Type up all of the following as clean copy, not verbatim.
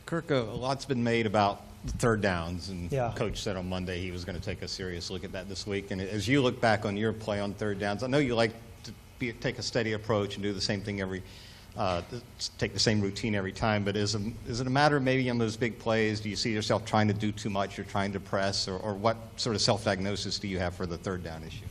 Kirk, a lot's been made about third downs, and Yeah. Coach said on Monday he was going to take a serious look at that this week. And as you look back on your play on third downs, I know you like to take a steady approach and do the same thing take the same routine every time, but is it a matter of maybe on those big plays, do you see yourself trying to do too much or trying to press, or what sort of self-diagnosis do you have for the third down issue?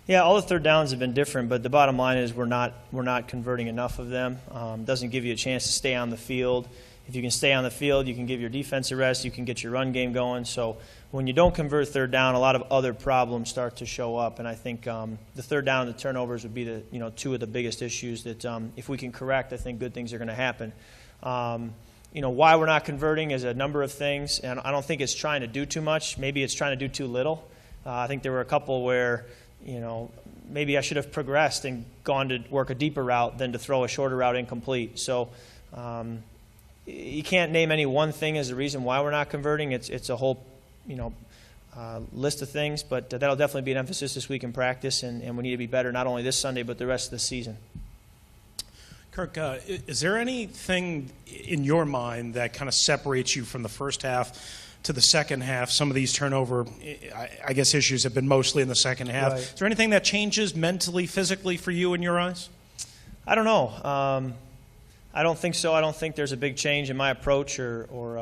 Yeah, all the third downs have been different, but the bottom line is we're not converting enough of them. Doesn't give you a chance to stay on the field. If you can stay on the field, you can give your defense a rest, you can get your run game going. So when you don't convert third down, a lot of other problems start to show up. And I think the third down and the turnovers would be two of the biggest issues that if we can correct, I think good things are going to happen. Why we're not converting is a number of things, and I don't think it's trying to do too much. Maybe it's trying to do too little. I think there were a couple where maybe I should have progressed and gone to work a deeper route than to throw a shorter route incomplete. So you can't name any one thing as the reason why we're not converting. It's a whole list of things, but that'll definitely be an emphasis this week in practice, and we need to be better not only this Sunday but the rest of the season. Kirk, is there anything in your mind that kind of separates you from the first half to the second half? Some of these turnover, I guess, issues have been mostly in the second half. Right. Is there anything that changes mentally, physically for you in your eyes? I don't know. I don't think so. I don't think there's a big change in my approach, or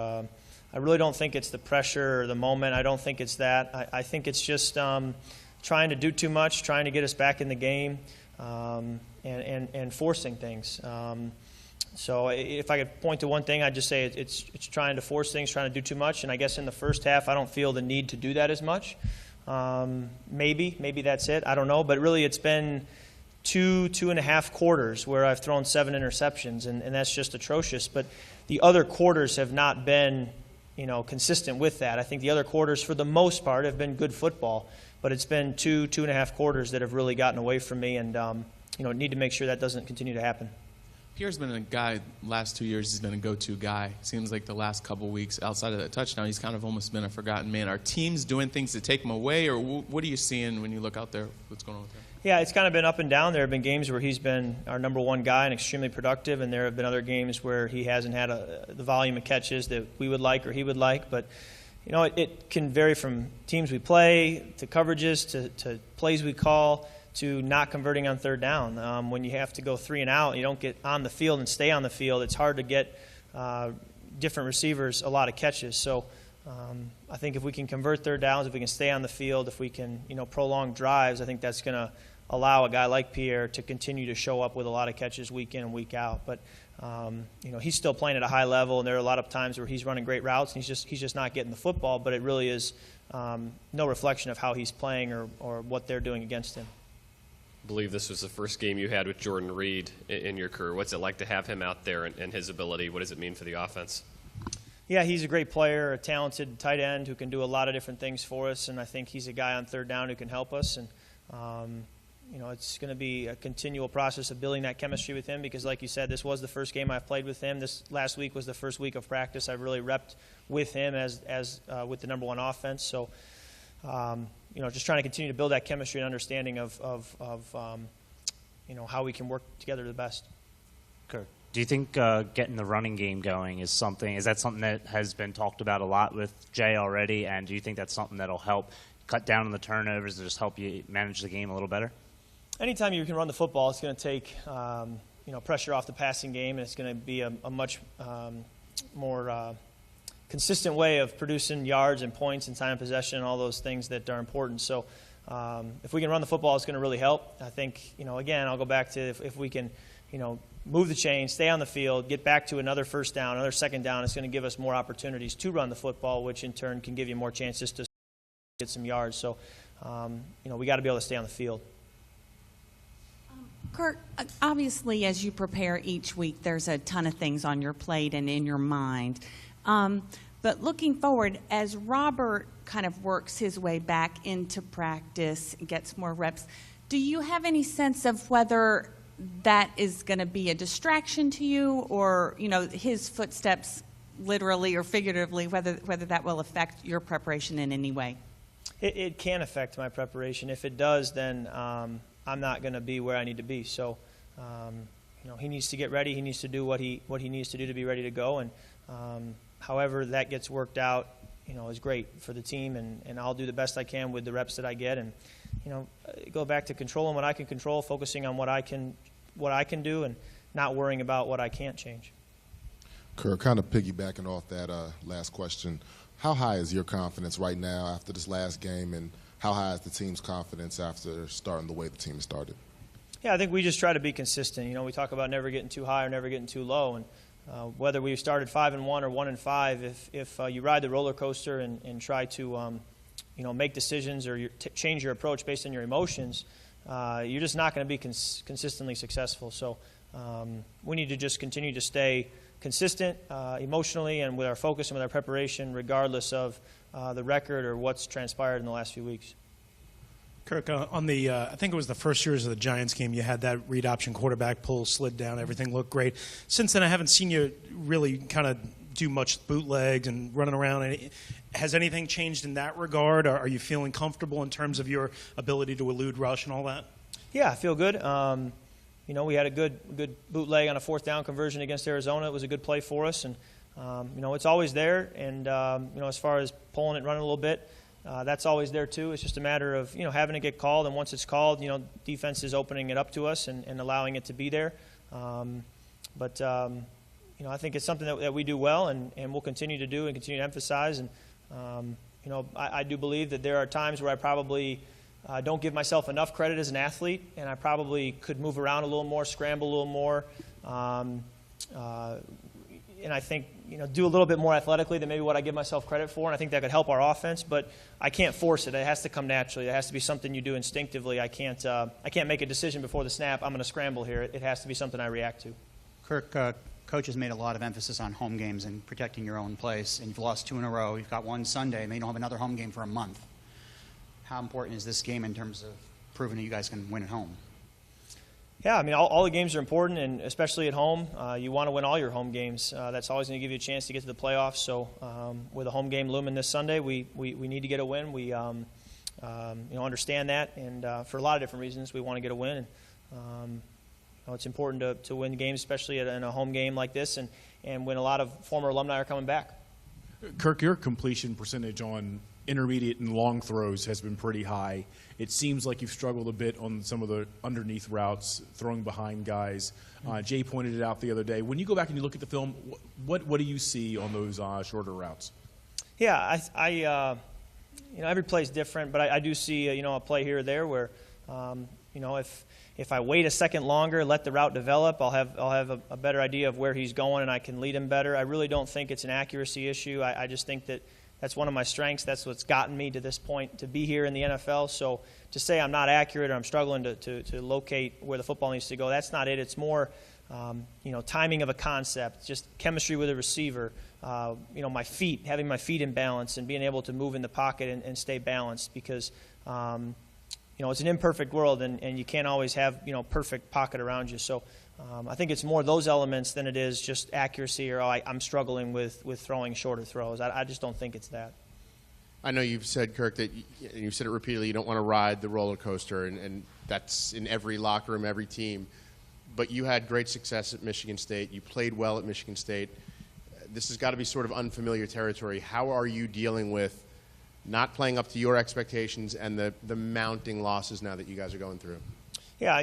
I really don't think it's the pressure or the moment. I don't think it's that. I think it's just trying to do too much, trying to get us back in the game, and forcing things. So if I could point to one thing, I'd just say it's trying to force things, trying to do too much. And I guess in the first half, I don't feel the need to do that as much. Maybe that's it. I don't know. But really, it's been two and a half quarters where I've thrown 7 interceptions, and that's just atrocious. But the other quarters have not been, consistent with that. I think the other quarters, for the most part, have been good football. But it's been two and a half quarters that have really gotten away from me, and need to make sure that doesn't continue to happen. Pierre's been a guy, last 2 years, he's been a go-to guy. Seems like the last couple weeks, outside of that touchdown, he's kind of almost been a forgotten man. Are teams doing things to take him away, or what are you seeing when you look out there? What's going on with him? Yeah, it's kind of been up and down. There have been games where he's been our number one guy and extremely productive, and there have been other games where he hasn't had the volume of catches that we would like or he would like. But, it can vary from teams we play to coverages to plays we call to not converting on third down. When you have to go 3 and out and you don't get on the field and stay on the field, it's hard to get different receivers a lot of catches. So I think if we can convert third downs, if we can stay on the field, if we can prolong drives, I think that's going to allow a guy like Pierre to continue to show up with a lot of catches week in and week out. But he's still playing at a high level, and there are a lot of times where he's running great routes and he's just not getting the football. But it really is no reflection of how he's playing or what they're doing against him. I believe this was the first game you had with Jordan Reed in your career. What's it like to have him out there and his ability? What does it mean for the offense? Yeah, he's a great player, a talented tight end who can do a lot of different things for us, and I think he's a guy on third down who can help us. And it's going to be a continual process of building that chemistry with him because, like you said, this was the first game I've played with him. This last week was the first week of practice I've really repped with him as with the number one offense. So, just trying to continue to build that chemistry and understanding of how we can work together the best. Kirk, do you think getting the running game going is that something that has been talked about a lot with Jay already, and do you think that's something that'll help cut down on the turnovers and just help you manage the game a little better? Anytime you can run the football, it's going to take pressure off the passing game, and it's going to be a much more consistent way of producing yards and points and time of possession and all those things that are important. So if we can run the football, it's going to really help. I think, again, I'll go back to if we can, move the chain, stay on the field, get back to another first down, another second down, it's going to give us more opportunities to run the football, which in turn can give you more chances to get some yards. So, we got to be able to stay on the field. Kirk, obviously, as you prepare each week, there's a ton of things on your plate and in your mind. But looking forward, as Robert kind of works his way back into practice, gets more reps, do you have any sense of whether that is going to be a distraction to you or, his footsteps literally or figuratively, whether that will affect your preparation in any way? It can affect my preparation. If it does, then I'm not going to be where I need to be. So, he needs to get ready. He needs to do what he needs to do to be ready to go. And However that gets worked out, is great for the team, and I'll do the best I can with the reps that I get, and go back to controlling what I can control, focusing on what I can do, and not worrying about what I can't change. Kirk, kind of piggybacking off that last question, how high is your confidence right now after this last game, and how high is the team's confidence after starting the way the team started? Yeah, I think we just try to be consistent. We talk about never getting too high or never getting too low, and whether we started 5-1 or 1-5, if you ride the roller coaster and try to make decisions or change your approach based on your emotions, you're just not going to be consistently successful. So we need to just continue to stay consistent emotionally and with our focus and with our preparation, regardless of the record or what's transpired in the last few weeks. Kirk, on the I think it was the first series of the Giants game, you had that read option quarterback pull, slid down, everything looked great. Since then, I haven't seen you really kind of do much bootlegs and running around. Has anything changed in that regard? Are you feeling comfortable in terms of your ability to elude rush and all that? Yeah, I feel good. We had a good bootleg on a fourth down conversion against Arizona. It was a good play for us, and it's always there. And as far as pulling it, running a little bit, that's always there too. It's just a matter of having it get called, and once it's called, defense is opening it up to us and allowing it to be there. But I think it's something that we do well, and we'll continue to do and continue to emphasize. And I do believe that there are times where I probably don't give myself enough credit as an athlete, and I probably could move around a little more, scramble a little more, and I think do a little bit more athletically than maybe what I give myself credit for, and I think that could help our offense. But I can't force it; it has to come naturally. It has to be something you do instinctively. I can't make a decision before the snap. I'm going to scramble here. It has to be something I react to. Kirk, Coach has made a lot of emphasis on home games and protecting your own place, and you've lost 2 in a row. You've got one Sunday, and then you don't have another home game for a month. How important is this game in terms of proving that you guys can win at home? Yeah, all the games are important, and especially at home. You want to win all your home games. That's always going to give you a chance to get to the playoffs. So with a home game looming this Sunday, we need to get a win. We understand that, and for a lot of different reasons, we want to get a win. And, it's important to win games, especially in a home game like this, and when a lot of former alumni are coming back. Kirk, your completion percentage on intermediate and long throws has been pretty high. It seems like you've struggled a bit on some of the underneath routes, throwing behind guys. Jay pointed it out the other day. When you go back and you look at the film, what do you see on those shorter routes? Yeah, every play is different, but I do see a play here or there where if I wait a second longer, let the route develop, I'll have a better idea of where he's going, and I can lead him better. I really don't think it's an accuracy issue. I just think that's one of my strengths. That's what's gotten me to this point to be here in the NFL. So to say I'm not accurate or I'm struggling to locate where the football needs to go, that's not it. It's more timing of a concept, just chemistry with a receiver, my feet, having my feet in balance and being able to move in the pocket and stay balanced, because it's an imperfect world, and you can't always have perfect pocket around you. So I think it's more those elements than it is just accuracy or I'm struggling with throwing shorter throws. I just don't think it's that. I know you've said, Kirk, that you've said it repeatedly, you don't want to ride the roller coaster, and that's in every locker room, every team. But you had great success at Michigan State. You played well at Michigan State. This has got to be sort of unfamiliar territory. How are you dealing with not playing up to your expectations and the mounting losses now that you guys are going through? Yeah,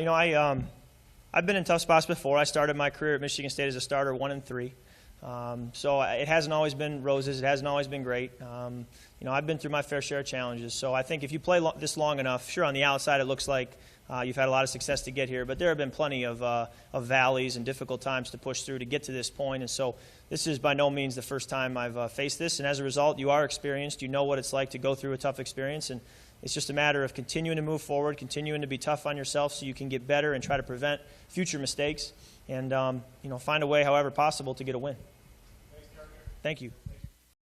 I've been in tough spots before. I started my career at Michigan State as a starter 1-3. So it hasn't always been roses. It hasn't always been great. I've been through my fair share of challenges. So I think if you play this long enough, sure, on the outside it looks like you've had a lot of success to get here, but there have been plenty of valleys and difficult times to push through to get to this point. And so this is by no means the first time I've faced this. And as a result, you are experienced. You know what it's like to go through a tough experience. And it's just a matter of continuing to move forward, continuing to be tough on yourself so you can get better and try to prevent future mistakes and, find a way, however possible, to get a win. Thank you.